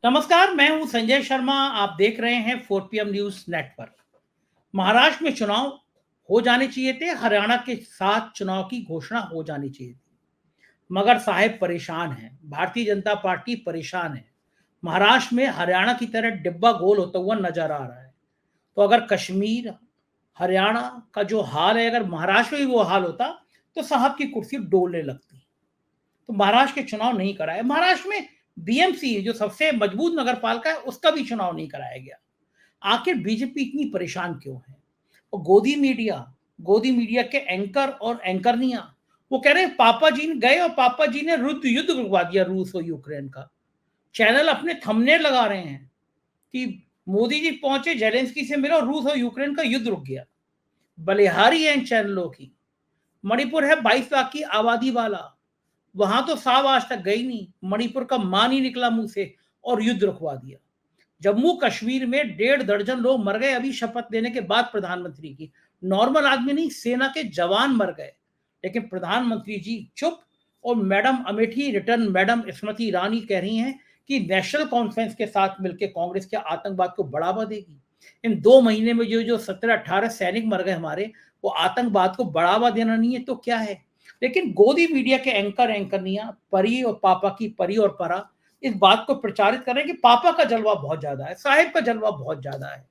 नमस्कार, मैं हूं संजय शर्मा। आप देख रहे हैं 4 PM न्यूज नेटवर्क। महाराष्ट्र में चुनाव हो जाने चाहिए थे, हरियाणा के साथ चुनाव की घोषणा हो जानी चाहिए थी, मगर साहेब परेशान हैं। भारतीय जनता पार्टी परेशान है। महाराष्ट्र में हरियाणा की तरह डिब्बा गोल होता हुआ नजर आ रहा है। तो अगर कश्मीर, हरियाणा का जो हाल है, अगर महाराष्ट्र में भी वो हाल होता तो साहब की कुर्सी डोलने लगती। तो महाराष्ट्र के चुनाव नहीं कराए। महाराष्ट्र में बीएमसी जो सबसे मजबूत नगर पालिका है, उसका भी चुनाव नहीं कराया गया। आखिर बीजेपी इतनी परेशान क्यों है? और गोदी मीडिया के एंकर और एंकरनिया वो कह रहे हैं पापा जी गए और पापा जी ने युद्ध रुकवा दिया रूस और यूक्रेन का। चैनल अपने थंबनेल लगा रहे हैं कि मोदी जी पहुंचे, जेलेंस्की से मिले और रूस और यूक्रेन का युद्ध रुक गया। बलिहारी है इन चैनलों की। मणिपुर है 22 लाख की आबादी वाला, वहां तो साहब आज तक गई नहीं। मणिपुर का मान ही निकला मुंह से और युद्ध रुकवा दिया। जम्मू कश्मीर में 1.5 दर्जन लोग मर गए अभी शपथ लेने के बाद प्रधानमंत्री की। नॉर्मल आदमी नहीं, सेना के जवान मर गए, लेकिन प्रधानमंत्री जी चुप। और madam Amethi return madam Smriti Irani कह रही हैं कि नेशनल कॉन्फ्रेंस के साथ मिलकर कांग्रेस के आतंकवाद को बढ़ावा देगी। इन 2 महीने में जो जो 17-18 सैनिक मर गए हमारे, वो आतंकवाद को बढ़ावा देना नहीं है तो क्या है? लेकिन गोदी मीडिया के एंकरनिया परी और पापा की परी और परा इस बात को प्रचारित कर रहे हैं कि पापा का जलवा बहुत ज्यादा है, साहिब का जलवा बहुत ज्यादा है।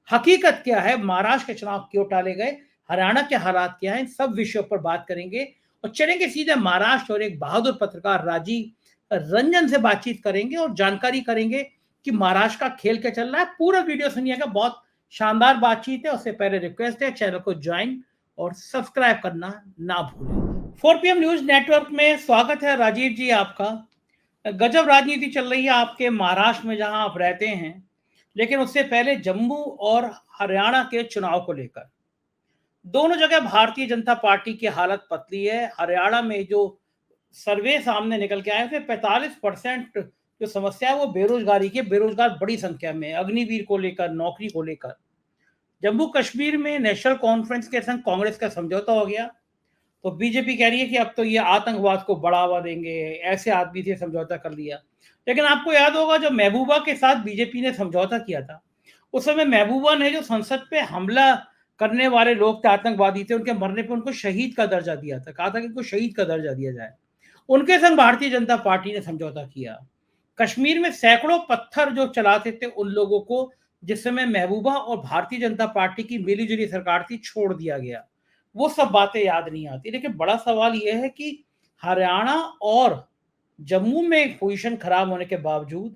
हकीकत क्या है? महाराष्ट्र के चुनाव क्यों टाले गए? हरियाणा के हालात क्या है? इन सब विषयों पर बात करेंगे और चलेंगे सीधे महाराष्ट्र और एक बहादुर पत्रकार राजीव रंजन से बातचीत करेंगे और जानकारी करेंगे कि महाराष्ट्र का खेल क्या चल रहा है। पूरा वीडियो सुनिएगा, बहुत शानदार बातचीत है। उससे पहले रिक्वेस्ट है, चैनल को ज्वाइन और सब्सक्राइब करना ना भूलें। 4 PM न्यूज नेटवर्क में स्वागत है राजीव जी आपका। गजब राजनीति चल रही है आपके महाराष्ट्र में जहां आप रहते हैं, लेकिन उससे पहले जम्मू और हरियाणा के चुनाव को लेकर दोनों जगह भारतीय जनता पार्टी की हालत पतली है। हरियाणा में जो सर्वे सामने निकल के आए थे, 45% जो समस्या है वो बेरोजगारी की। बेरोजगार बड़ी संख्या में, अग्निवीर को लेकर, नौकरी को लेकर। जम्मू कश्मीर में नेशनल कॉन्फ्रेंस के संग कांग्रेस का समझौता हो गया, तो बीजेपी कह रही है कि अब तो ये आतंकवाद को बढ़ावा देंगे, ऐसे आदमी से समझौता कर लिया। लेकिन आपको याद होगा जब महबूबा के साथ बीजेपी ने समझौता किया था, उस समय महबूबा ने जो संसद पे हमला करने वाले लोग थे, आतंकवादी थे, उनके मरने पे उनको शहीद का दर्जा दिया था, कहा था कि उनको शहीद का दर्जा दिया जाए। उनके संग भारतीय जनता पार्टी ने समझौता किया। कश्मीर में सैकड़ों पत्थर जो चलाते थे उन लोगों को, जिस समय महबूबा और भारतीय जनता पार्टी की मिलीजुली सरकार थी, छोड़ दिया गया। वो सब बातें याद नहीं आती। लेकिन बड़ा सवाल यह है कि हरियाणा और जम्मू में पोजीशन खराब होने के बावजूद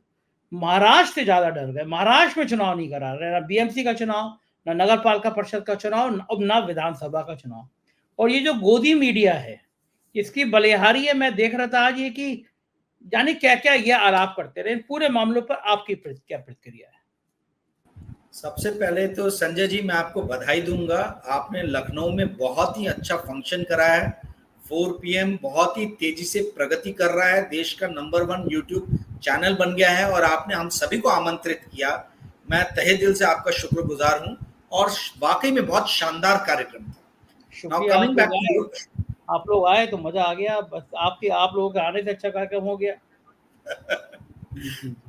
महाराष्ट्र से ज्यादा डर गए। महाराष्ट्र में चुनाव नहीं करा रहे, ना बीएमसी का चुनाव, ना नगर पालिका परिषद का चुनाव, अब ना विधानसभा का चुनाव। और ये जो गोदी मीडिया है, इसकी बलिहारी है। मैं देख रहा था आज ये कि जाने क्या क्या ये आलाप करते रहे। पूरे मामलों पर आपकी क्या प्रतिक्रिया है? सबसे पहले तो संजय जी मैं आपको बधाई दूंगा। आपने लखनऊ में बहुत ही अच्छा फंक्शन करा है। 4 PM बहुत ही तेजी से प्रगति कर रहा है, देश का नंबर 1 यूट्यूब चैनल बन गया है और आपने हम सभी को आमंत्रित किया। मैं तहे दिल से आपका शुक्रगुजार हूं और वाकई में बहुत शानदार कार्यक्रम था। शुक्रिया। आप लोग आए तो मजा आ गया। बस आप लोगों के आने से अच्छा कार्यक्रम हो गया।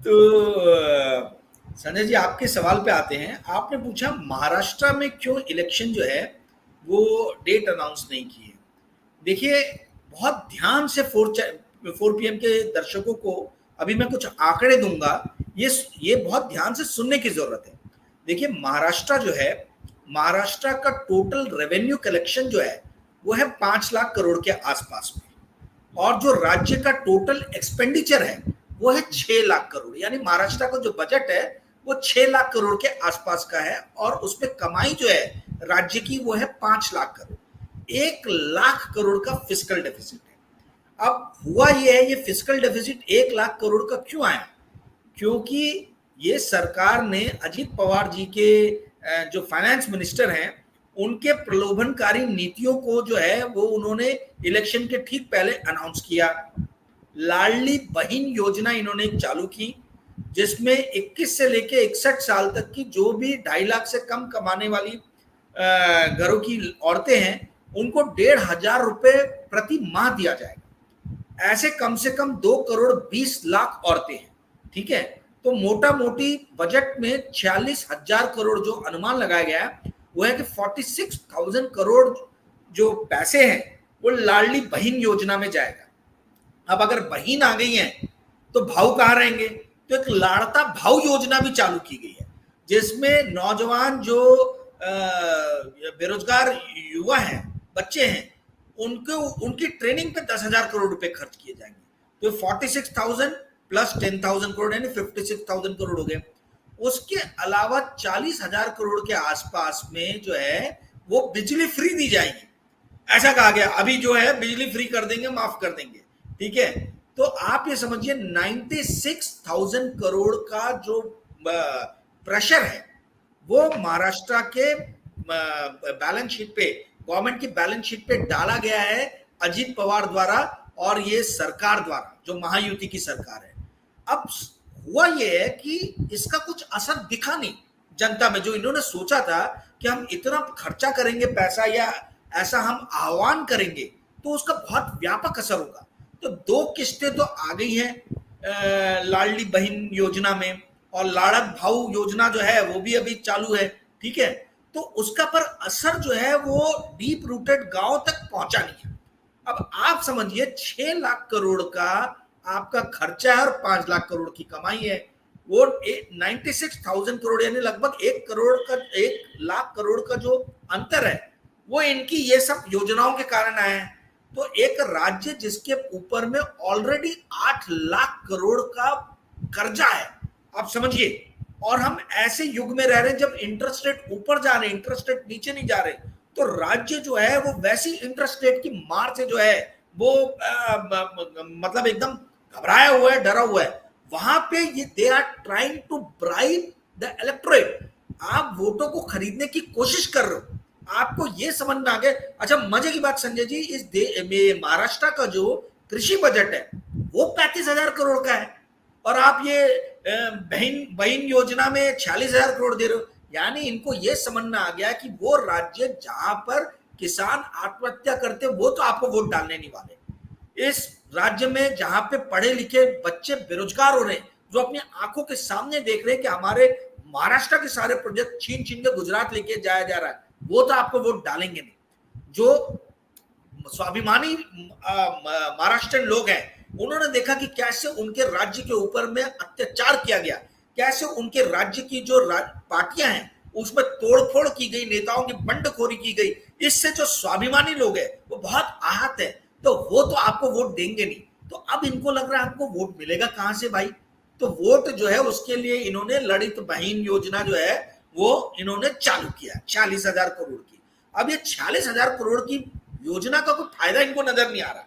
तो संजय जी आपके सवाल पे आते हैं। आपने पूछा महाराष्ट्र में क्यों इलेक्शन जो है वो डेट अनाउंस नहीं की है। देखिए बहुत ध्यान से 4 PM के दर्शकों को अभी मैं कुछ आंकड़े दूंगा, ये बहुत ध्यान से सुनने की जरूरत है। देखिए महाराष्ट्र जो है, महाराष्ट्र का टोटल रेवेन्यू कलेक्शन जो है वो है 5 लाख करोड़ के आसपास में, और जो राज्य का टोटल एक्सपेंडिचर है वो है 6 लाख करोड़। यानी महाराष्ट्र का जो बजट है वो 6 लाख करोड़ के आसपास का है और उसमें कमाई जो है राज्य की वो है 5 लाख करोड़। 1 लाख करोड़ का फिस्कल डेफिसिट है। अब हुआ ये है, ये फिस्कल डेफिसिट 1 लाख करोड़ का क्यों आया? क्योंकि ये सरकार ने अजीत पवार जी के जो फाइनेंस मिनिस्टर हैं उनके प्रलोभनकारी नीतियों को जो है वो उन्होंने इलेक्शन के ठीक पहले अनाउंस किया। लाडली बहन योजना इन्होंने चालू की, जिसमें 21 से लेके 61 साल तक की जो भी 2.5 लाख से कम कमाने वाली घरों की औरतें हैं उनको 1,500 रुपए प्रति माह दिया जाएगा। ऐसे कम से कम 2 करोड़ 20 लाख औरतें हैं। ठीक है, तो मोटा मोटी बजट में 46,000 करोड़ जो अनुमान लगाया गया है वो है कि 46,000 करोड़ जो पैसे हैं वो लाडली बहन योजना में जाएगा। अब अगर बहन आ गई है तो भाव कहाँ रहेंगे? तो एक लाड़ता भाव योजना भी चालू की गई है, जिसमें नौजवान जो बेरोजगार युवा हैं, बच्चे हैं, उनको उनकी ट्रेनिंग पे 10,000 करोड़ रुपए खर्च किए जाएंगे। तो 46,000 प्लस 10,000 करोड़ यानी 56,000 करोड़ हो गए। उसके अलावा 40,000 करोड़ के आसपास में जो है वो बिजली फ्री दी जाएगी, ऐसा कहा गया। अभी जो है बिजली फ्री कर देंगे, माफ कर देंगे, ठीक है। तो आप ये समझिए 96,000 करोड़ का जो प्रेशर है वो महाराष्ट्र के बैलेंस शीट पे, गवर्नमेंट की बैलेंस शीट पे डाला गया है अजीत पवार द्वारा और ये सरकार द्वारा, जो महायुति की सरकार है। अब हुआ ये है कि इसका कुछ असर दिखा नहीं जनता में। जो इन्होंने सोचा था कि हम इतना खर्चा करेंगे पैसा या ऐसा हम आह्वान करेंगे तो उसका बहुत व्यापक असर होगा। तो 2 किस्तें तो आ गई हैं लाडली बहन योजना में, और लाड़त भाऊ योजना जो है वो भी अभी चालू है, ठीक है। तो उसका पर असर जो है वो डीप रूटेड गांव तक पहुंचा नहीं है। अब आप समझिए 6 लाख करोड़ का आपका खर्चा है और 5 लाख करोड़ की कमाई है। वो 96,000 करोड़ यानी लगभग 1 लाख करोड़ का जो अंतर है वो इनकी ये सब योजनाओं के कारण आया है। तो एक राज्य जिसके ऊपर में ऑलरेडी 8 लाख करोड़ का कर्जा है, आप समझिए, और हम ऐसे युग में रह रहे हैं जब इंटरेस्ट रेट ऊपर जा रहे हैं, इंटरेस्ट रेट नीचे नहीं जा रहे, तो राज्य जो है वो वैसी इंटरेस्ट रेट की मार से जो है वो मतलब एकदम घबराया हुआ है, डरा हुआ है। वहां पे ये they are trying to bribe the electorate. आप वोटों को खरीदने की कोशिश कर रहे हो, आपको ये समझ में आ गया। अच्छा, मजे की बात संजय जी, इस महाराष्ट्र का जो कृषि बजट है वो 35,000 करोड़ का है, और आप ये बहन योजना में 46,000 करोड़ दे रहे हो। यानी इनको ये समझ में आ गया कि वो राज्य जहां पर किसान आत्महत्या करते वो तो आपको वोट डालने नहीं वाले। इस राज्य में जहां पे पढ़े लिखे बच्चे बेरोजगार हो रहे हैं, जो अपनी आंखों के सामने देख रहे हैं कि हमारे महाराष्ट्र के सारे प्रोजेक्ट छीन छीन के गुजरात लेके जाया जा रहा है, वो तो आपको वोट डालेंगे नहीं। जो स्वाभिमानी महाराष्ट्रियन लोग हैं, उन्होंने देखा कि कैसे उनके राज्य के ऊपर में अत्याचार किया गया, कैसे उनके राज्य की जो पार्टियां हैं उसमें तोड़फोड़ की गई, नेताओं की बंडखोरी की गई। इससे जो स्वाभिमानी लोग हैं वो बहुत आहत है, तो वो तो आपको वोट देंगे नहीं। तो अब इनको लग रहा है आपको वोट मिलेगा कहां से भाई? तो वोट जो है उसके लिए इन्होंने ललित बहन योजना जो है वो इन्होंने चालू किया 46,000 करोड़ की। अब ये 46,000 करोड़ की योजना का कोई फायदा इनको नजर नहीं आ रहा,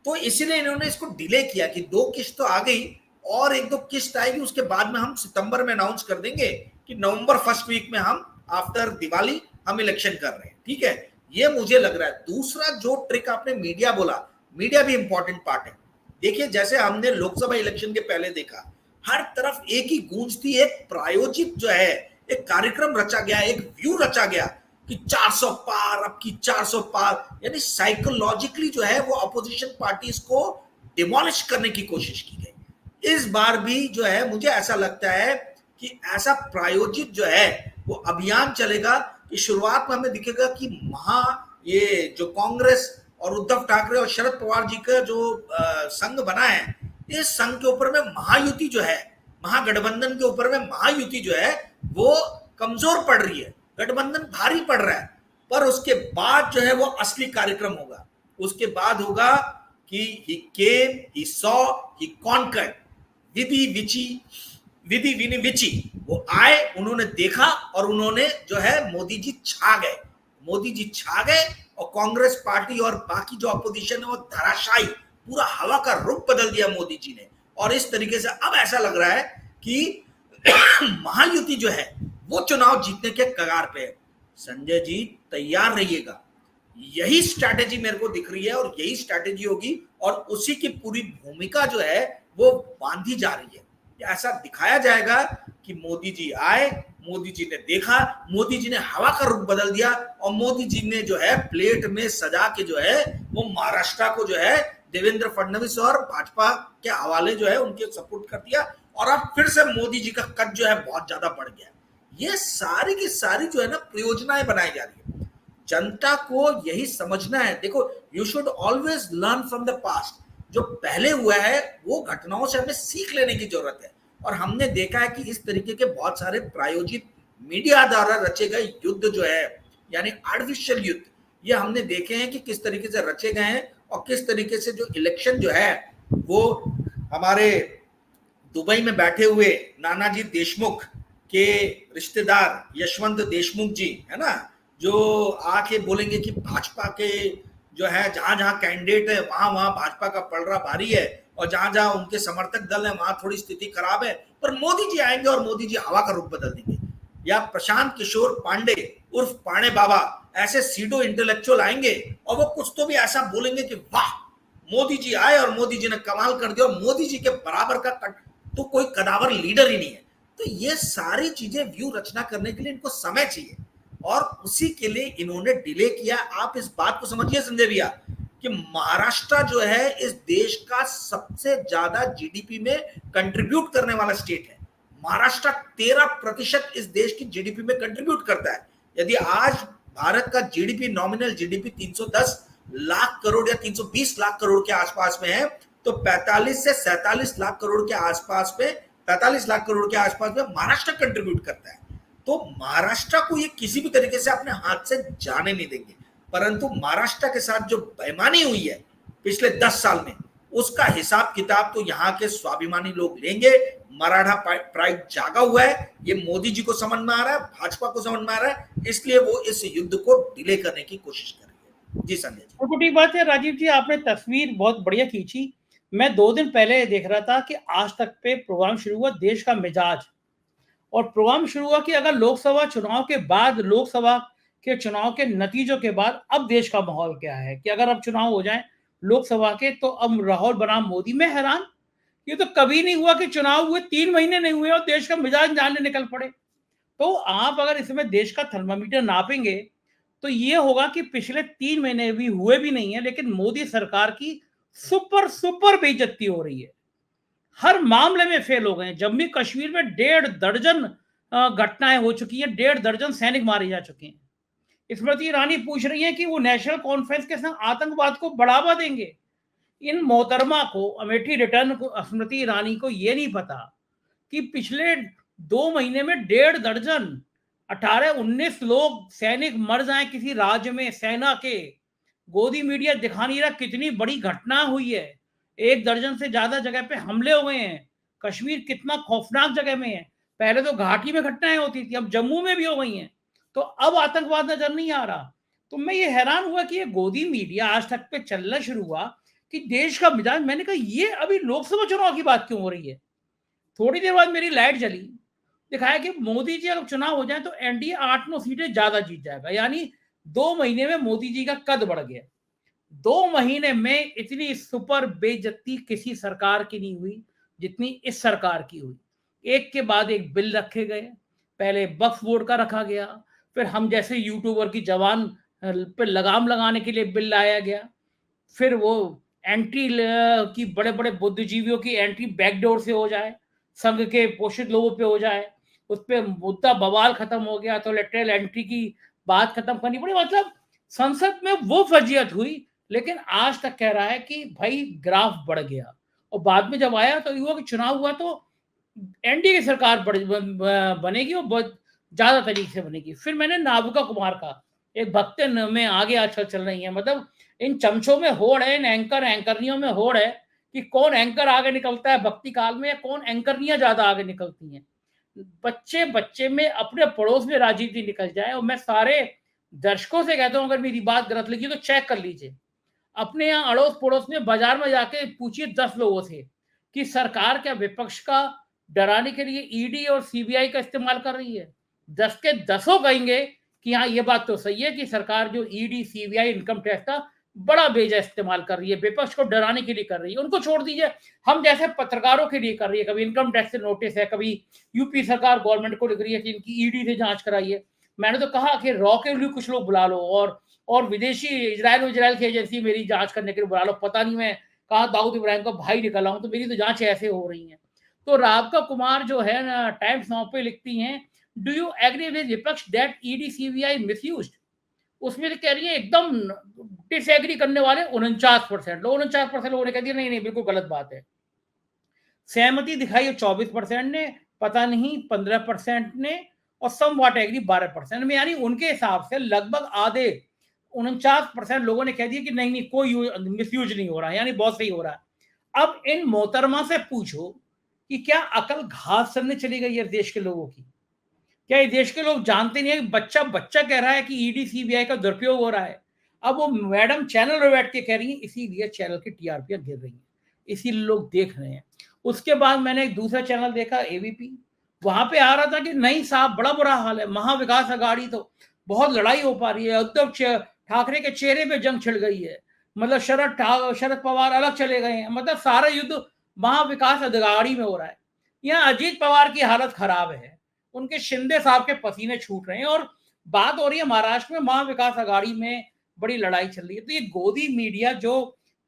तो इसीलिए इन्होंने इसको डिले किया कि 2 किस्त तो आ गई और 1-2 किस्त आएगी, उसके बाद में हम सितंबर में अनाउंस कर देंगे कि नवंबर फर्स्ट वीक में हम आफ्टर दिवाली हम इलेक्शन कर रहे हैं, ठीक है। ये मुझे लग रहा है। दूसरा जो ट्रिक आपने मीडिया बोला, मीडिया भी इंपॉर्टेंट पार्ट है। देखिए, जैसे हमने लोकसभा इलेक्शन के पहले देखा, हर तरफ एक ही गूंज थी, एक प्रायोजित जो है एक कार्यक्रम रचा गया, एक व्यू रचा गया कि 400 पार, अब की 400 पार, यानी साइकोलॉजिकली जो है वो अपोजिशन पार्टीज को डिमोलिश करने की कोशिश की गई। इस बार भी जो है मुझे ऐसा लगता है कि ऐसा प्रायोजित जो है वो अभियान चलेगा कि शुरुआत में हमें दिखेगा कि ये जो कांग्रेस और उद्धव ठाकरे और शरद पवार जी का जो संघ बना है, इस संघ के ऊपर में महायुति जो है, महागठबंधन के ऊपर में महायुति जो है वो कमजोर पड़ रही है, गठबंधन भारी पड़ रहा है। पर उसके बाद जो है वो असली कार्यक्रम होगा। उसके बाद होगा कि he came, he saw, he conquered, विधि विनि विची। वो आए, उन्होंने देखा और उन्होंने जो है मोदी जी छा गए, मोदी जी छा गए, और कांग्रेस पार्टी और बाकी जो अपोजिशन है वो धराशायी, पूरा हवा का रुख बदल दिया मोदी जी ने। और इस तरीके से अब ऐसा लग रहा है कि महायुति जो है वो चुनाव जीतने के कगार पे है। संजय जी तैयार रहिएगा, यही स्ट्रैटेजी मेरे को दिख रही है और यही स्ट्रैटेजी होगी, और उसी की पूरी भूमिका जो है वो बांधी जा रही है। ऐसा दिखाया जाएगा कि मोदी जी आए, मोदी जी ने देखा, मोदी जी ने हवा का रुख बदल दिया, और मोदी जी ने जो है प्लेट में सजा के जो है वो महाराष्ट्र को जो है देवेंद्र फडणवीस और भाजपा के हवाले जो है उनके सपोर्ट कर दिया, और अब फिर से मोदी जी का कद जो है बहुत ज्यादा बढ़ गया। ये सारी की सारी जो है ना परियोजनाएं बनाई जा रही है। जनता को यही समझना है, देखो you should always learn from the past. जो पहले हुआ है वो घटनाओं से हमें सीख लेने की जरूरत है। और हमने देखा है कि इस तरीके के बहुत सारे प्रायोजित मीडिया द्वारा रचे गए युद्ध जो है, यानी आर्टिफिशियल युद्ध, ये हमने देखे हैं कि किस तरीके से रचे गए हैं और किस तरीके से जो इलेक्शन जो है वो हमारे दुबई में बैठे हुए नानाजी देशमुख के रिश्तेदार यशवंत देशमुख जी है ना, जो आके बोलेंगे कि भाजपा के जो है जहां जहां कैंडिडेट है वहां वहां भाजपा का पलड़ा भारी है, और जहां जहां उनके समर्थक दल है वहां थोड़ी स्थिति खराब है, पर मोदी जी आएंगे और मोदी जी हवा का रुख बदल देंगे। या प्रशांत किशोर पांडे उर्फ पांडे बाबा, ऐसे सीडो इंटेलेक्चुअल आएंगे और वो कुछ तो भी ऐसा बोलेंगे कि वाह मोदी जी आए और मोदी जी ने कमाल कर दिया, और मोदी जी के बराबर का तो कोई कदावर लीडर ही नहीं है। तो ये सारी चीजें व्यू रचना करने के लिए इनको समय चाहिए, और उसी के लिए इन्होंने डिले किया। आप इस बात को समझिए संजय भैया कि महाराष्ट्र जो है इस देश का सबसे ज्यादा जीडीपी में कंट्रीब्यूट करने वाला स्टेट है। महाराष्ट्र 13% इस देश की जीडीपी में कंट्रीब्यूट करता है। यदि आज भारत का GDP, nominal GDP 310 lakh crore या 320 लाख करोड़ के आसपास में है, तो 45 से 47 लाख करोड़ के आसपास में, 45 लाख करोड़ के आसपास में महाराष्ट्र कंट्रीब्यूट करता है। तो महाराष्ट्र को ये किसी भी तरीके से अपने हाथ से जाने नहीं देंगे। परंतु महाराष्ट्र के साथ जो बेईमानी हुई है पिछले 10 साल में, उसका हिसाब किताब तो यहाँ के स्वाभिमानी लोग लेंगे। मराठा प्राइड जागा हुआ है, ये मोदी जी को समझ में आ रहा है, भाजपा को समझ में आ रहा है, इसलिए वो इस युद्ध को डिले करने की कोशिश कर रही है। जी संजय जी। छोटी बात है राजीव जी, आपने तस्वीर बहुत बढ़िया खींची। मैं 2 दिन पहले देख रहा था कि आज तक पे प्रोग्राम शुरू हुआ देश का मिजाज, और प्रोग्राम शुरू हुआ कि अगर लोकसभा चुनाव के बाद, लोकसभा के चुनाव के नतीजों के बाद अब देश का माहौल क्या है, कि अगर अब चुनाव हो जाए लोकसभा के तो अब राहुल बनाम मोदी। मैं हैरान, ये तो कभी नहीं हुआ कि चुनाव हुए 3 महीने नहीं हुए और देश का मिजाज जानने निकल पड़े। तो आप अगर इसमें देश का थर्मामीटर नापेंगे तो ये होगा कि पिछले 3 महीने भी हुए भी नहीं है, लेकिन मोदी सरकार की सुपर सुपर बेइज्जती हो रही है। हर मामले में फेल हो गए हैं। जम्मू कश्मीर में 1.5 दर्जन घटनाएं हो चुकी हैं, 1.5 दर्जन सैनिक मारे जा चुके हैं। स्मृति ईरानी पूछ रही है कि वो नेशनल कॉन्फ्रेंस के संग आतंकवाद को बढ़ावा देंगे। इन मोहतरमा को, अमेठी रिटर्न को, स्मृति ईरानी को ये नहीं पता कि पिछले 2 महीने में 1.5 दर्जन 18-19 लोग सैनिक मर जाएं किसी राज्य में, सेना के। गोदी मीडिया दिखा नहीं रहा कितनी बड़ी घटना हुई है। 1 दर्जन से ज्यादा जगह पे हमले हुए हैं। कश्मीर कितना खौफनाक जगह में है। पहले तो घाटी में घटनाएं होती थी, अब जम्मू में भी हो गई हैं। तो अब आतंकवाद नजर नहीं आ रहा। तो मैं ये हैरान हुआ कि ये गोदी मीडिया आज तक पे चलना शुरू हुआ कि देश का मिजाज। मैंने कहा ये अभी लोकसभा चुनाव की बात क्यों हो रही है। थोड़ी देर बाद मेरी लाइट जली, दिखाया कि मोदी जी अगर चुनाव हो जाए तो एनडीए 8-9 सीटें ज्यादा जीत जाएगा। यानी 2 महीने में मोदी जी का कद बढ़ गया। 2 महीने में इतनी सुपर बेइज्जती किसी सरकार की नहीं हुई जितनी इस सरकार की हुई। एक के बाद एक बिल रखे गए। पहले वक्फ बोर्ड का रखा गया, फिर हम जैसे यूट्यूबर की जवान पे लगाम लगाने के लिए बिल लाया गया, फिर वो एंट्री की बड़े बड़े बुद्धिजीवियों की एंट्री बैकडोर से हो जाए, संघ के पोषित लोगों पे हो जाए, उस पर मुद्दा बवाल खत्म हो गया तो लेटरल एंट्री की बात खत्म करनी पड़ी। मतलब संसद में वो फर्जियत हुई, लेकिन आज तक कह रहा है कि भाई ग्राफ बढ़ गया। और बाद में जब आया तो युवा कि चुनाव हुआ तो एनडीए की सरकार बनेगी और बहुत ज्यादा तरीके से बनेगी। फिर मैंने नाबुका कुमार का एक भक्त में आगे आजकल चल रही है। मतलब इन चमचों में होड़ है, इन एंकरनियों में होड़ है कि कौन एंकर आगे निकलता है भक्ति काल में, या कौन एंकरनियां ज्यादा आगे निकलती हैं। बच्चे बच्चे में अपने पड़ोस में राजनीति निकल जाए। और मैं सारे दर्शकों से कहता हूं अगर मेरी बात गलत लगी तो चेक कर लीजिए। अपने यहाँ अड़ोस पड़ोस में बाजार में जाके पूछिए 10 लोगों से कि सरकार क्या विपक्ष का डराने के लिए ईडी और सीबीआई का इस्तेमाल कर रही है। 10 के 10 कहेंगे कि हाँ ये बात तो सही है कि सरकार जो ईडी सीबीआई इनकम टैक्स का बड़ा बेजा इस्तेमाल कर रही है, विपक्ष को डराने के लिए कर रही है। उनको छोड़ दीजिए, हम जैसे पत्रकारों के लिए कर रही है। कभी इनकम टैक्स से नोटिस है, कभी यूपी सरकार गवर्नमेंट को लिख रही है कि इनकी ईडी से जांच कराइए। मैंने तो कहा कि रॉ के लिए कुछ लोग बुला लो, और विदेशी इजराइल की एजेंसी मेरी जांच करने के लिए बुला लो। पता नहीं मैं कहा दाऊद इब्राहिम का भाई निकला हूं, तो मेरी तो जांच ऐसे हो रही है। तो राधिका कुमार जो है ना टाइम्स नाउ पे लिखती हैं, डू यू एग्री विद विपक्ष दैट ईडी सीबीआई मिसयूज्ड? उसमें से कह रही है एकदम डिसएग्री करने वाले 49% लोग, 49% लोगों ने कह दिया नहीं नहीं बिल्कुल गलत बात है। सहमति दिखाई 24% ने, पता नहीं 15% ने, और सम वाट एग्री 12% में। यानी उनके हिसाब से लगभग आधे 49% लोगों ने कह दिया कि नहीं नहीं कोई मिसयूज नहीं हो रहा है, यानी बहुत सही हो रहा है। अब इन मोहतरमा से पूछो कि क्या अकल घास चरने चली गई है देश के लोगों की? क्या ये देश के लोग जानते नहीं है कि बच्चा बच्चा कह रहा है कि ईडी सीबीआई का दुरुपयोग हो रहा है? अब वो मैडम चैनल पर बैठ के कह रही है, इसीलिए चैनल की टीआरपी गिर रही है, इसीलिए लोग देख रहे हैं। उसके बाद मैंने एक दूसरा चैनल देखा एबीपी, वहां पे आ रहा था कि नहीं साहब बड़ा बुरा हाल है, महाविकास अघाड़ी तो बहुत लड़ाई हो पा रही है, उद्धव ठाकरे के चेहरे पे जंग छिड़ गई है, मतलब शरद पवार अलग चले गए हैं, मतलब सारा युद्ध महाविकास अघाड़ी में हो रहा है। यहाँ अजीत पवार की हालत खराब है, उनके शिंदे साहब के पसीने छूट रहे हैं, और बात हो रही है महाराष्ट्र में महाविकास अघाड़ी में बड़ी लड़ाई चल रही है। तो ये गोदी मीडिया जो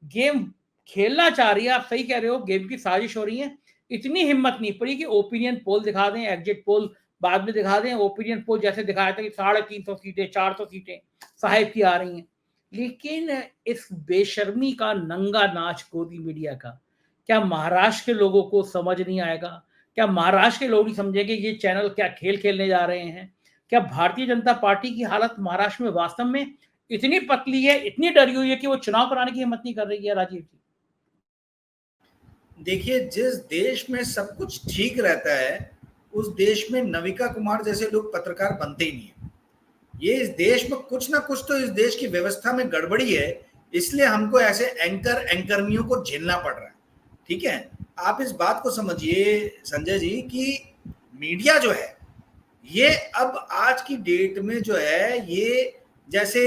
गेम खेलना चाह रही है, आप सही कह रहे हो, गेम की साजिश हो रही है। इतनी हिम्मत नहीं पड़ी कि ओपिनियन पोल दिखा दें, एग्जिट पोल बाद में दिखा दें। ओपिनियन पोल जैसे दिखाया था कि 350 सीटें 400 सीटें साहिब की आ रही हैं, लेकिन इस बेशर्मी का नंगा नाच गोदी मीडिया का क्या महाराष्ट्र के लोगों को समझ नहीं आएगा? क्या महाराष्ट्र के लोग नहीं समझेंगे ये चैनल क्या खेल खेलने जा रहे हैं? क्या भारतीय जनता पार्टी की हालत महाराष्ट्र में वास्तव में इतनी पतली है, इतनी डरी हुई है कि वो चुनाव कराने की हिम्मत नहीं कर रही है? राजीव जी, देखिए, जिस देश में सब कुछ ठीक रहता है उस देश में नविका कुमार जैसे लोग पत्रकार बनते ही नहीं है। ये इस देश में कुछ ना कुछ तो इस देश की व्यवस्था में गड़बड़ी है, इसलिए हमको ऐसे एंकरनियों को झेलना पड़ रहा है। ठीक है, आप इस बात को समझिए संजय जी कि मीडिया जो है ये अब आज की डेट में जो है ये जैसे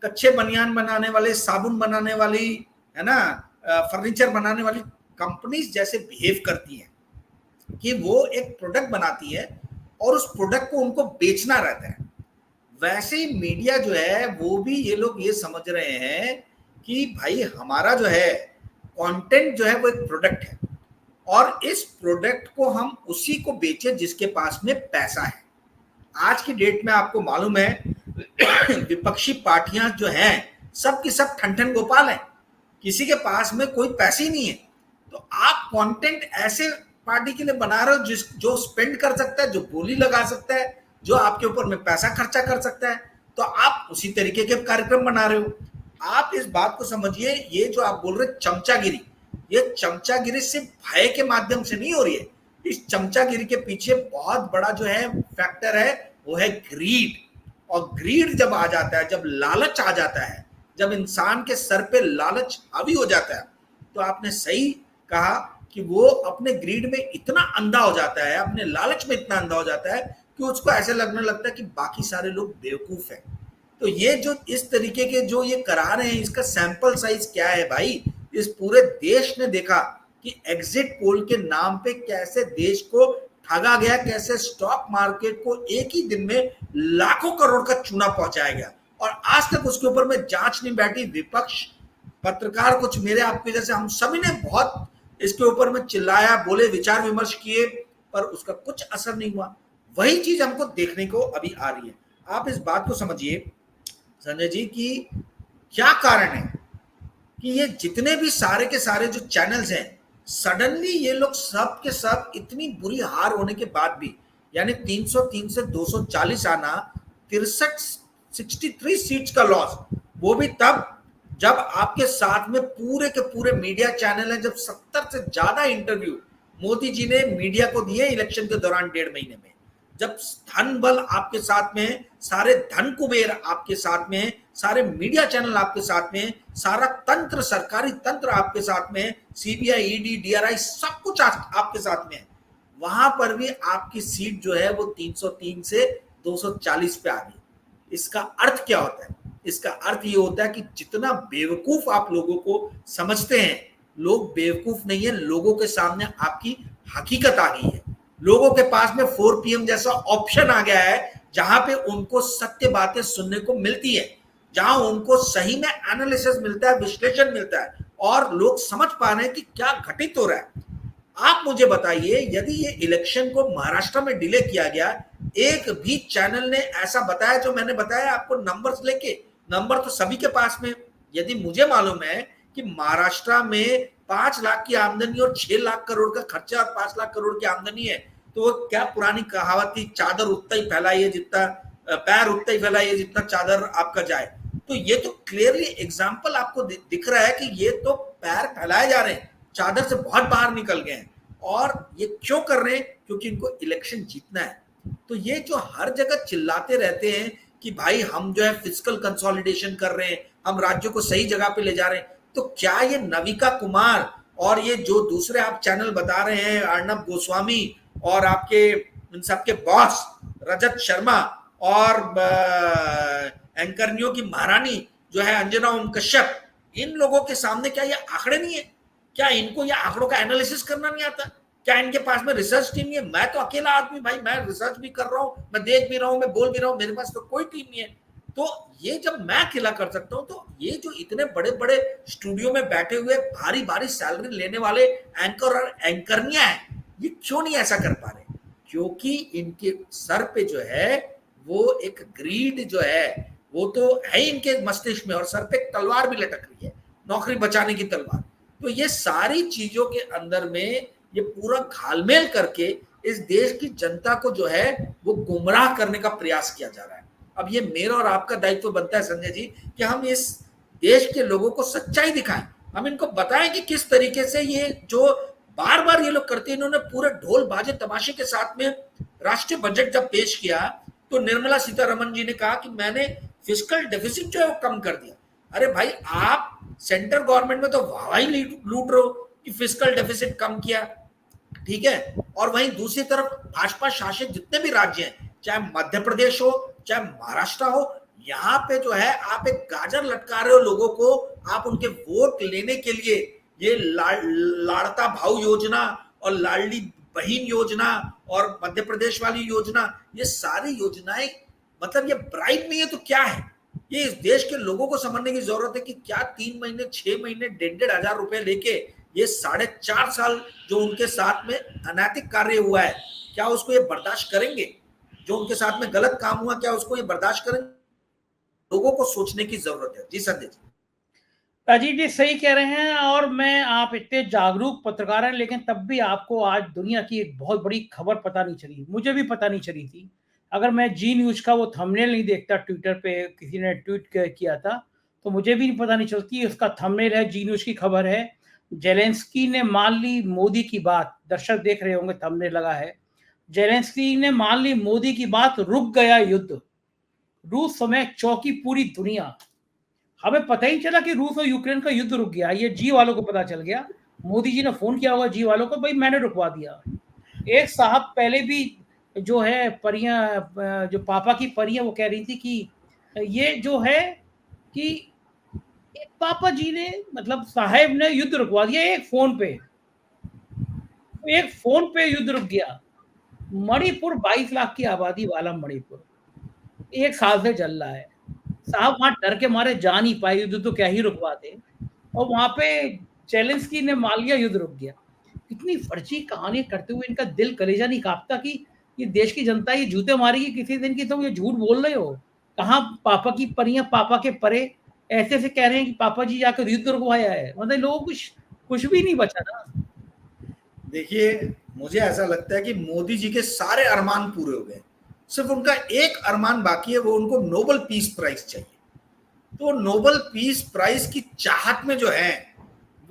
कच्चे बनियान बनाने वाले, साबुन बनाने वाली, है ना, फर्नीचर बनाने वाली कंपनीज जैसे बिहेव करती हैं कि वो एक प्रोडक्ट बनाती है और उस प्रोडक्ट को उनको बेचना रहता है। वैसे ही मीडिया जो है वो भी ये लोग ये समझ रहे हैं कि भाई हमारा जो है कंटेंट जो है वो एक प्रोडक्ट है और इस प्रोडक्ट को हम उसी को बेचें जिसके पास में पैसा है। आज की डेट में आपको मालूम है विपक्षी पार्टियां जो हैं सब की सब ठन गोपाल हैं, किसी के पास में कोई पैसे ही नहीं है। तो आप कंटेंट ऐसे पार्टी के लिए बना रहे हो जो स्पेंड कर सकता है, जो बोली लगा सकता है, जो आपके ऊपर में पैसा खर्चा कर सकता है, तो आप उसी तरीके के कार्यक्रम बना रहे हो। आप इस बात को समझिए, ये जो आप बोल रहे चमचागिरी, ये चमचागिरी सिर्फ भय के माध्यम से नहीं हो रही है। इस चमचागिरी के पीछे बहुत बड़ा जो है फैक्टर है, वो है ग्रीड। और ग्रीड जब आ जाता है, जब लालच आ जाता है, जब इंसान के सर पे लालच हावी हो जाता है, तो आपने सही कहा कि वो अपने ग्रीड में इतना अंधा हो जाता है, अपने लालच में इतना अंधा हो जाता है कि उसको ऐसे लगने लगता है कि बाकी सारे लोग बेवकूफ हैं। तो ये जो इस तरीके के जो ये करा रहे हैं, इसका सैंपल साइज क्या है भाई? इस पूरे देश ने देखा कि एग्जिट पोल के नाम पे कैसे देश को ठगा गया, कैसे स्टॉक मार्केट को एक ही दिन में लाखों करोड़ का चूना पहुंचाया गया और आज तक उसके ऊपर में जांच नहीं बैठी। विपक्ष, पत्रकार, कुछ मेरे आपके जैसे हम सभी ने बहुत इसके ऊपर में चिल्लाया, बोले, विचार विमर्श किए, पर उसका कुछ असर नहीं हुआ। वही चीज हमको देखने को अभी आ रही है। आप इस बात को समझिए संजय जी कि क्या कारण है कि ये जितने भी सारे के सारे जो चैनल्स हैं, सडनली ये लोग सब के सब इतनी बुरी हार होने के बाद भी, यानी 303 से 240 आना, 63 सीट्स का लॉस, वो भी तब जब आपके साथ में पूरे के पूरे मीडिया चैनल हैं, जब 70 से ज्यादा इंटरव्यू मोदी जी ने मीडिया को दिए इलेक्शन के दौरान 1.5 महीने में, जब धन बल आपके साथ में, सारे धन कुबेर आपके साथ में, सारे मीडिया चैनल आपके साथ में, सारा तंत्र, सरकारी तंत्र आपके साथ में, सीबीआई, ईडी, डीआरआई, सब कुछ आपके साथ में है, वहां पर भी आपकी सीट जो है वो 303 से 240 पे आ गई। इसका अर्थ क्या होता है? इसका अर्थ ये होता है कि जितना बेवकूफ आप लोगों को समझते हैं, लोग बेवकूफ नहीं है, लोगों के सामने आपकी हकीकत आ गई है। लोगों के पास में 4 PM जैसा ऑप्शन आ गया है जहां पे उनको सत्य बातें सुनने को मिलती है, जहां उनको सही में एनालिसिस मिलता है, विश्लेषण मिलता है और लोग समझ पा रहे हैं कि क्या घटित हो रहा है। आप मुझे बताइए, यदि ये इलेक्शन को महाराष्ट्र में डिले किया गया, एक भी चैनल ने ऐसा बताया जो मैंने बताया आपको नंबर्स लेके? नंबर तो सभी के पास में। यदि मुझे मालूम है कि महाराष्ट्र में 5 लाख की आमदनी और 6 लाख करोड़ का खर्चा और 5 लाख करोड़ की आमदनी है, तो वो क्या पुरानी कहावत थी, चादर उतना ही फैलाइए जितना पैर उतना ही फैलाइए जितना चादर आपका जाए। तो ये तो क्लियरली एग्जाम्पल आपको दिख रहा है कि ये तो पैर फैलाए जा रहे हैं, चादर से बहुत बाहर निकल गए हैं। और ये क्यों कर रहे हैं? क्योंकि इनको इलेक्शन जीतना है। तो ये जो हर जगह चिल्लाते रहते हैं कि भाई हम जो है फिजिकल कंसोलिडेशन कर रहे हैं, हम राज्यों को सही जगह पे ले जा रहे हैं, तो क्या ये नविका कुमार और ये जो दूसरे आप चैनल बता रहे हैं, अर्णब गोस्वामी और आपके इन सबके बॉस रजत शर्मा और एंकरनियों की महारानी जो है अंजना ओम कश्यप, इन लोगों के सामने क्या ये आंकड़े नहीं है? क्या इनको ये आंकड़ों का एनालिसिस करना नहीं आता? क्या इनके पास में रिसर्च टीम नहीं है? मैं तो अकेला आदमी भाई, मैं रिसर्च भी कर रहा हूँ, मैं देख भी रहा हूँ, मैं बोल भी रहा हूँ, मेरे पास तो कोई टीम नहीं है। तो ये जब मैं अकेला कर सकता हूँ, तो ये जो इतने बड़े बड़े स्टूडियो में बैठे हुए भारी भारी सैलरी लेने वाले एंकर और एंकरनियां हैं, ये क्यों नहीं ऐसा कर पा रहे? क्योंकि इनके सर पे जो है वो एक ग्रीड जो है वो तो है इनके मस्तिष्क में, और सर पे तलवार भी लटक रही है, नौकरी बचाने की तलवार। तो ये सारी चीजों के अंदर में ये पूरा घालमेल करके इस देश की जनता को जो है वो गुमराह करने का प्रयास किया जा रहा है। अब ये मेरा और आपका दायित्व बनता है संजय जी कि हम इस देश के लोगों को सच्चाई दिखाएं, हम इनको बताएं कि किस तरीके से ये जो बार बार ये लोग करते हैं। इन्होंने पूरे ढोल बाजे तमाशे के साथ में राष्ट्रीय बजट जब पेश किया तो निर्मला सीतारमण जी ने कहा कि मैंने फिस्कल डेफिसिट जो है वो कम कर दिया। अरे भाई, आप सेंट्रल गवर्नमेंट में तो वाहवाही लूट रहे हो कि फिस्कल डेफिसिट कम किया, ठीक है, और वहीं दूसरी तरफ भाजपा शासित जितने भी राज्य हैं, चाहे मध्य प्रदेश हो चाहे महाराष्ट्र हो, यहाँ पे जो है आप एक गाजर लटका रहे हो लोगों को, आप उनके वोट लेने के लिए ये लाड़ता भाऊ योजना और लाडली बहन योजना और मध्य प्रदेश वाली योजना, ये सारी योजनाएं मतलब ये ब्राइब नहीं है तो क्या है? ये इस देश के लोगों को समझने की जरूरत है कि क्या 3 महीने 6 महीने 1,500 हजार रुपए लेके ये 4.5 साल जो उनके साथ में अनैतिक कार्य हुआ है, क्या उसको ये बर्दाश्त करेंगे? जो उनके साथ में गलत काम हुआ, क्या उसको ये बर्दाश्त करेंगे? लोगों को सोचने की जरूरत है। जी संजय जी। अजीत जी सही कह रहे हैं, और मैं आप इतने जागरूक पत्रकार हैं, लेकिन तब भी आपको आज दुनिया की एक बहुत बड़ी खबर पता नहीं चली, मुझे भी पता नहीं चली थी। अगर मैं जी न्यूज का वो थंबनेल नहीं देखता, ट्विटर पे किसी ने ट्वीट किया था, तो मुझे भी पता नहीं चलती। उसका थंबनेल है, जी न्यूज की खबर है, जेलेंस्की ने मान ली मोदी की बात। दर्शक देख रहे होंगे, थंबनेल लगा है, जेलेंस्की ने मान ली मोदी की बात, रुक गया युद्ध, रूस समेत चौंकी पूरी दुनिया। हमें पता ही चला कि रूस और यूक्रेन का युद्ध रुक गया, ये जी वालों को पता चल गया। मोदी जी ने फोन किया होगा जी वालों को, भाई मैंने रुकवा दिया। एक साहब पहले भी जो है परियां, जो पापा की परियां, वो कह रही थी कि ये जो है कि एक पापा जी ने, मतलब साहेब ने युद्ध रुकवा दिया एक फोन पे, युद्ध रुक गया। मणिपुर 22 लाख की आबादी वाला मणिपुर 1 साल से जल रहा है। साहब वहां डर के मारे जा नहीं पाए, युद्ध तो क्या ही रुकवा दे, और वहां पे जेलेंस्की ने मान लिया, युद्ध रुक गया। इतनी फर्जी कहानी करते हुए इनका दिल कलेजा नहीं कांपता कि ये देश की जनता ये जूते मारेगी किसी दिन की, तुम ये झूठ बोल रहे हो। कहाँ पापा की परियां, पापा के परे ऐसे से कह रहे हैं कि पापा जी जाकर युद्ध रुकवाया है, मतलब लोगों को कुछ भी नहीं बचा ना। देखिए, मुझे ऐसा लगता है कि मोदी जी के सारे अरमान पूरे हो गए, सिर्फ उनका एक अरमान बाकी है, वो उनको नोबेल पीस प्राइज चाहिए। तो नोबेल पीस प्राइज की चाहत में जो है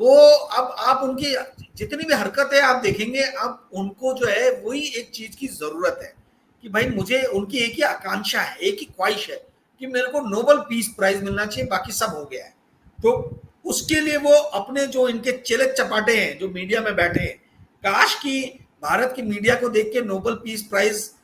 वो, अब आप उनकी जितनी भी हरकत है आप देखेंगे, अब उनको जो है वही एक चीज की जरूरत है कि भाई मुझे, उनकी एक ही आकांक्षा है, एक ही ख्वाहिश है कि मेरे को नोबेल पीस प्राइज मिलना चाहिए, बाकी सब हो गया है। तो उसके लिए वो अपने जो इनके चेले चपाटे हैं जो मीडिया में बैठे हैं, काश की भारत की मीडिया को देख के नोबेल पीस प्राइज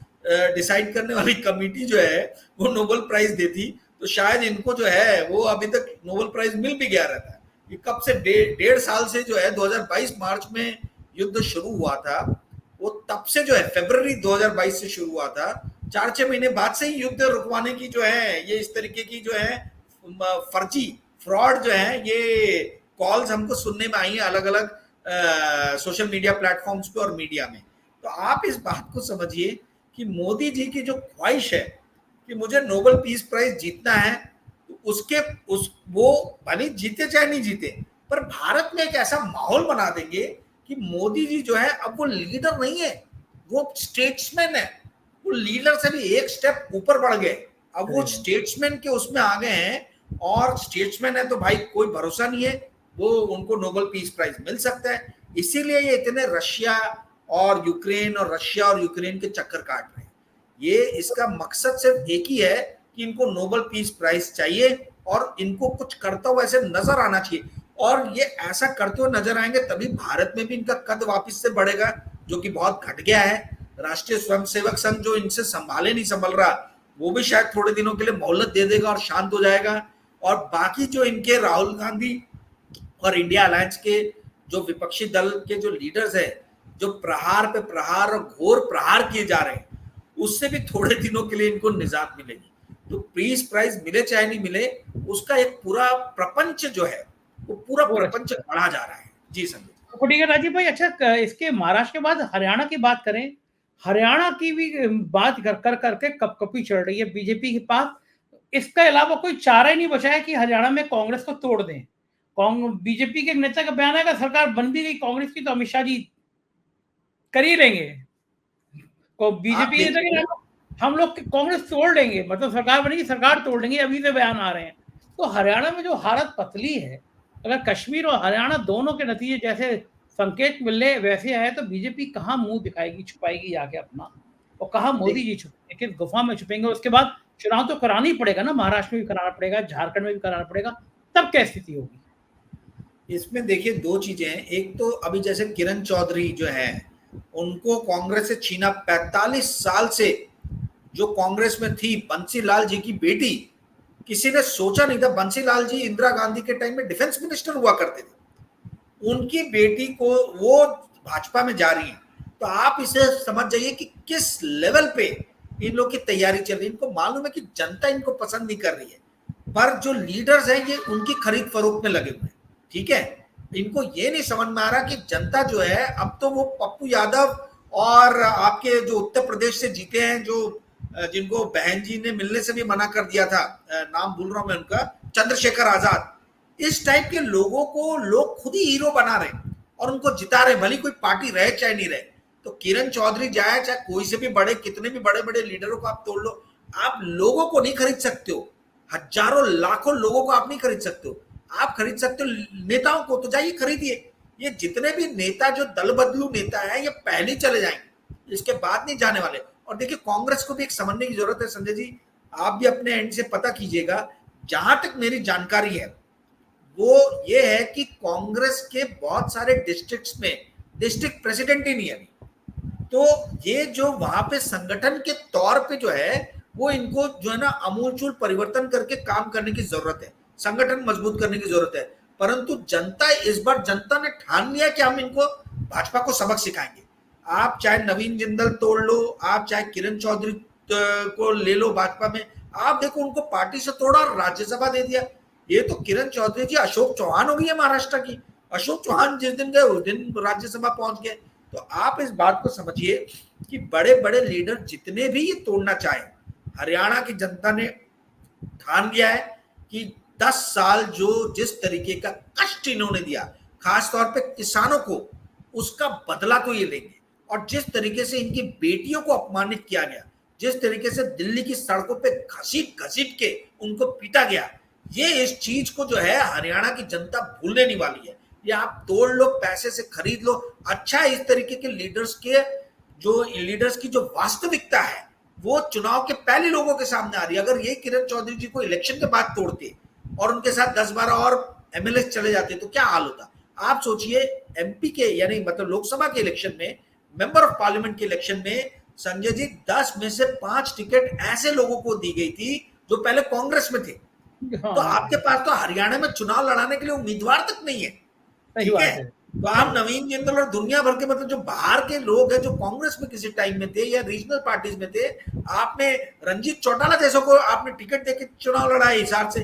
डिसाइड करने वाली कमेटी जो है वो नोबेल प्राइज देती, तो शायद इनको जो है वो अभी तक नोबेल प्राइज मिल भी गया रहता है। ये कब से 1.5 साल से जो है 2022 मार्च में युद्ध शुरू हुआ था, वो तब से जो है फरवरी 2022 से शुरू हुआ था, 4-6 महीने बाद से ही युद्ध रुकवाने की जो है ये इस तरीके की जो है फर्जी फ्रॉड जो है ये कॉल्स हमको सुनने में आई है अलग अलग सोशल मीडिया प्लेटफॉर्म्स पे और मीडिया में। तो आप इस बात को समझिए कि मोदी जी की जो ख्वाहिश है कि मुझे नोबेल पीस प्राइज जीतना है, तो उसके उस वो भले जीते चाहे नहीं जीते, पर भारत में एक ऐसा माहौल बना देंगे कि मोदी जी जो है अब वो लीडर नहीं है, वो स्टेट्समैन है। वो लीडर से भी एक स्टेप ऊपर बढ़ गए, अब वो स्टेट्समैन के उसमें आ गए हैं। और स्टेट्समैन है तो भाई कोई भरोसा नहीं है, वो उनको नोबेल पीस प्राइज मिल सकता है। इसीलिए ये इतने रशिया और यूक्रेन के चक्कर काट रहे हैं। ये इसका मकसद सिर्फ एक ही है कि इनको नोबेल पीस प्राइज चाहिए और इनको कुछ करता हुआ ऐसे नजर आना चाहिए। और ये ऐसा करते हुए नजर आएंगे तभी भारत में भी इनका कद वापस से बढ़ेगा, जो कि बहुत घट गया है। राष्ट्रीय स्वयंसेवक संघ जो इनसे संभाले नहीं संभल रहा, वो भी शायद थोड़े दिनों के लिए मोहलत दे देगा और शांत हो जाएगा। और बाकी जो इनके राहुल गांधी और इंडिया अलायंस के जो विपक्षी दल के जो लीडर्स है, जो प्रहार पे प्रहार और घोर प्रहार किए जा रहे हैं, उससे भी थोड़े दिनों के लिए इनको निजात मिलेगी। तो पीस प्राइज मिले चाहे नहीं मिले, उसका एक पूरा प्रपंच जो है वो पूरा प्रपंच बढ़ा जा रहा है। जी संजय। तो ठीक है राजीव भाई, अच्छा इसके महाराष्ट्र के बाद हरियाणा की बात करें। हरियाणा की भी बात कर करके कपकपी चढ़ रही है बीजेपी के पास। इसके अलावा कोई चारा ही नहीं बचा है कि हरियाणा में कांग्रेस को तोड़ दें। बीजेपी के नेता का बयान है कि सरकार बन भी गई कांग्रेस की तो अमित शाह जी कर ही लेंगे। बीजेपी के नेता हम लोग कांग्रेस तोड़ देंगे, मतलब सरकार बनेगी सरकार तोड़ देंगे, अभी से बयान आ रहे हैं। तो हरियाणा में जो हालत पतली है, अगर कश्मीर और हरियाणा दोनों के नतीजे जैसे संकेत मिल रहे वैसे है, तो बीजेपी कहाँ मुंह दिखाएगी, छुपाएगी आगे अपना, और कहाँ मोदी जी छुपेंगे, किस गुफा में छुपेंगे। उसके बाद चुनाव तो कराना ही पड़ेगा ना, महाराष्ट्र में भी कराना पड़ेगा, झारखंड में भी कराना पड़ेगा, तब क्या स्थिति होगी। इसमें देखिए दो चीजें हैं। एक तो अभी जैसे किरण चौधरी जो है, उनको कांग्रेस से छीना, 45 साल से जो कांग्रेस में थी, बंसीलाल जी की बेटी, किसी ने सोचा नहीं था। बंसीलाल जी इंदिरा गांधी के टाइम में डिफेंस मिनिस्टर हुआ करते थे, उनकी बेटी को वो भाजपा में जा रही है। तो आप इसे समझ जाइए कि किस लेवल पे इन लोग की तैयारी चल रही है। इनको मालूम है कि जनता इनको पसंद नहीं कर रही है, पर जो लीडर्स हैं ये उनकी खरीद फरोख्त में लगे हुए हैं। ठीक है, इनको ये नहीं समझ में आ रहा कि जनता जो है, अब तो वो पप्पू यादव और आपके जो उत्तर प्रदेश से जीते हैं, जो जिनको बहन जी ने मिलने से भी मना कर दिया था, नाम भूल रहा हूं मैं उनका, चंद्रशेखर आजाद, इस टाइप के लोगों को लोग खुद ही हीरो बना रहे हैं और उनको जिता रहे, भले कोई पार्टी रहे चाहे नहीं रहे। तो किरण चौधरी जाए चाहे कोई से भी बड़े, कितने भी बड़े बड़े लीडरों को आप तोड़ लो, आप लोगों को नहीं खरीद सकते हो। हजारों लाखों लोगों को आप नहीं खरीद सकते हो। आप खरीद सकते हो नेताओं को, तो जाइए खरीदिए। ये जितने भी नेता जो दल बदलू नेता है, ये पहले चले जाएंगे, इसके बाद नहीं जाने वाले। और देखिए कांग्रेस को भी एक समझने की जरूरत है संजय जी, आप भी अपने एंड से पता कीजिएगा। जहां तक मेरी जानकारी है वो ये है कि कांग्रेस के बहुत सारे डिस्ट्रिक्ट्स में डिस्ट्रिक्ट प्रेसिडेंट ही नहीं है। तो ये जो वहां पे संगठन के तौर पे जो है, वो इनको जो है ना अमूलचूल परिवर्तन करके काम करने की जरूरत है, संगठन मजबूत करने की जरूरत है। परंतु जनता, इस बार जनता ने ठान लिया कि हम इनको भाजपा को सबक सिखाएंगे। आप चाहे नवीन जिंदल तोड़ लो, आप चाहे किरण चौधरी को ले लो भाजपा में, आप देखो उनको पार्टी से तोड़ा और राज्यसभा दे दिया। ये तो किरण चौधरी जी अशोक चौहान हो गई है महाराष्ट्र की। अशोक चौहान जिस दिन गए उस दिन राज्यसभा पहुंच गए। तो आप इस बात को समझिए कि बड़े बड़े लीडर जितने भी ये तोड़ना चाहे, हरियाणा की जनता ने ठान लिया है कि 10 साल जो जिस तरीके का कष्ट इन्होंने दिया, खासतौर पे किसानों को, उसका बदला तो ये लेंगे। और जिस तरीके से इनकी बेटियों को अपमानित किया गया, जिस तरीके से दिल्ली की सड़कों पे घसीट घसीट के उनको पीटा गया, ये इस चीज को जो है हरियाणा की जनता भूलने नहीं वाली है। ये आप तोड़ लो, पैसे से खरीद लो। अच्छा, इस तरीके के लीडर्स की जो वास्तविकता है वो चुनाव के पहले लोगों के सामने आ रही है। अगर ये किरण चौधरी जी को इलेक्शन के बाद तोड़ते और उनके साथ 10-12 और एमएलए चले जाते तो क्या हाल होता। आप सोचिए, एमपी के यानी मतलब लोकसभा के इलेक्शन में, मेंबर ऑफ पार्लियामेंट के इलेक्शन में संजय जी 10 में से 5 टिकट ऐसे लोगों को दी गई थी जो पहले कांग्रेस में थे। तो आपके पास तो हरियाणा में चुनाव लड़ाने के लिए उम्मीदवार तक नहीं है। ठीक है, तो आप नवीन जिंदल और दुनिया भर के मतलब जो बाहर के लोग हैं जो कांग्रेस में किसी टाइम में थे या रीजनल पार्टीज में थे, आपने रंजीत चौटाला जैसों को आपने टिकट देके चुनाव लड़ा है हिसार से।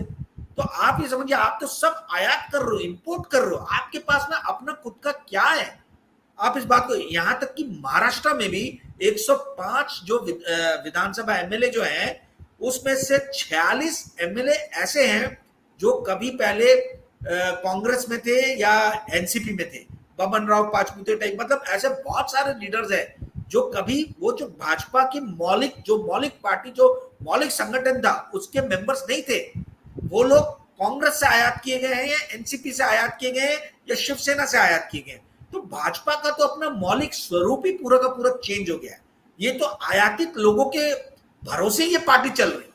तो आप ये समझिए, आप तो सब आयात कर रहे हो, इंपोर्ट कर रहे हो, आपके पास ना अपना खुद का क्या है? आप इस बात को, यहां तक कि महाराष्ट्र में भी 105 जो विधानसभा एमएलए जो है, उसमें से 46 एमएलए ऐसे हैं जो कभी पहले कांग्रेस में थे या एनसीपी में थे, बबन राव पाचपुते टाइप, मतलब ऐसे बहुत सारे लीडर्स हैं जो कभी वो जो भाजपा की मौलिक पार्टी, जो मौलिक संगठन था, उसके मेंबर्स नहीं थे। वो लोग कांग्रेस से आयात किए गए हैं या एनसीपी से आयात किए गए हैं या शिवसेना से आयात किए गए। तो भाजपा का तो अपना मौलिक स्वरूप ही पूरा का पूरा चेंज हो गया है। ये तो आयातित लोगों के भरोसे ये पार्टी चल रही है।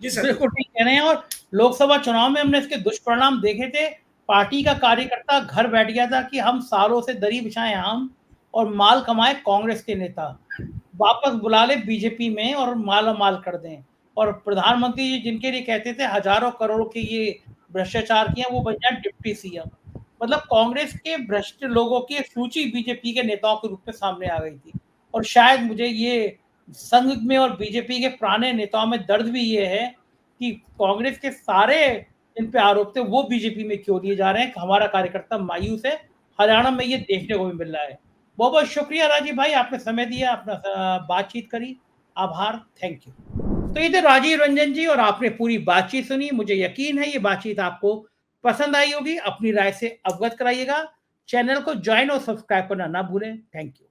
जी सर, बिल्कुल ठीक कह रहे हैं। और लोकसभा चुनाव में हमने इसके दुष्परिणाम देखे थे। पार्टी का कार्यकर्ता घर बैठ गया था कि हम सालों से दरी बिछाएं हम, और माल कमाए कांग्रेस के नेता, वापस बुला ले बीजेपी में और मालामाल कर दें। और प्रधानमंत्री जी जिनके लिए कहते थे हजारों करोड़ के ये भ्रष्टाचार किया, वो बन जाए डिप्टी सीएम। मतलब कांग्रेस के भ्रष्ट लोगों की सूची बीजेपी के नेताओं के रूप में सामने आ गई थी। और शायद मुझे ये संघ में और बीजेपी के पुराने नेताओं में दर्द भी ये है कि कांग्रेस के सारे इन पे आरोप थे वो बीजेपी में क्यों दिए जा रहे हैं। हमारा कार्यकर्ता मायूस है। हरियाणा में ये देखने को भी मिल रहा है। बहुत बहुत शुक्रिया राजीव भाई, आपने समय दिया, अपना बातचीत करी। आभार, थैंक यू। तो ये थे राजीव रंजन जी, और आपने पूरी बातचीत सुनी। मुझे यकीन है ये बातचीत आपको पसंद आई होगी। अपनी राय से अवगत कराइएगा। चैनल को ज्वाइन और सब्सक्राइब करना ना भूलें। Thank you.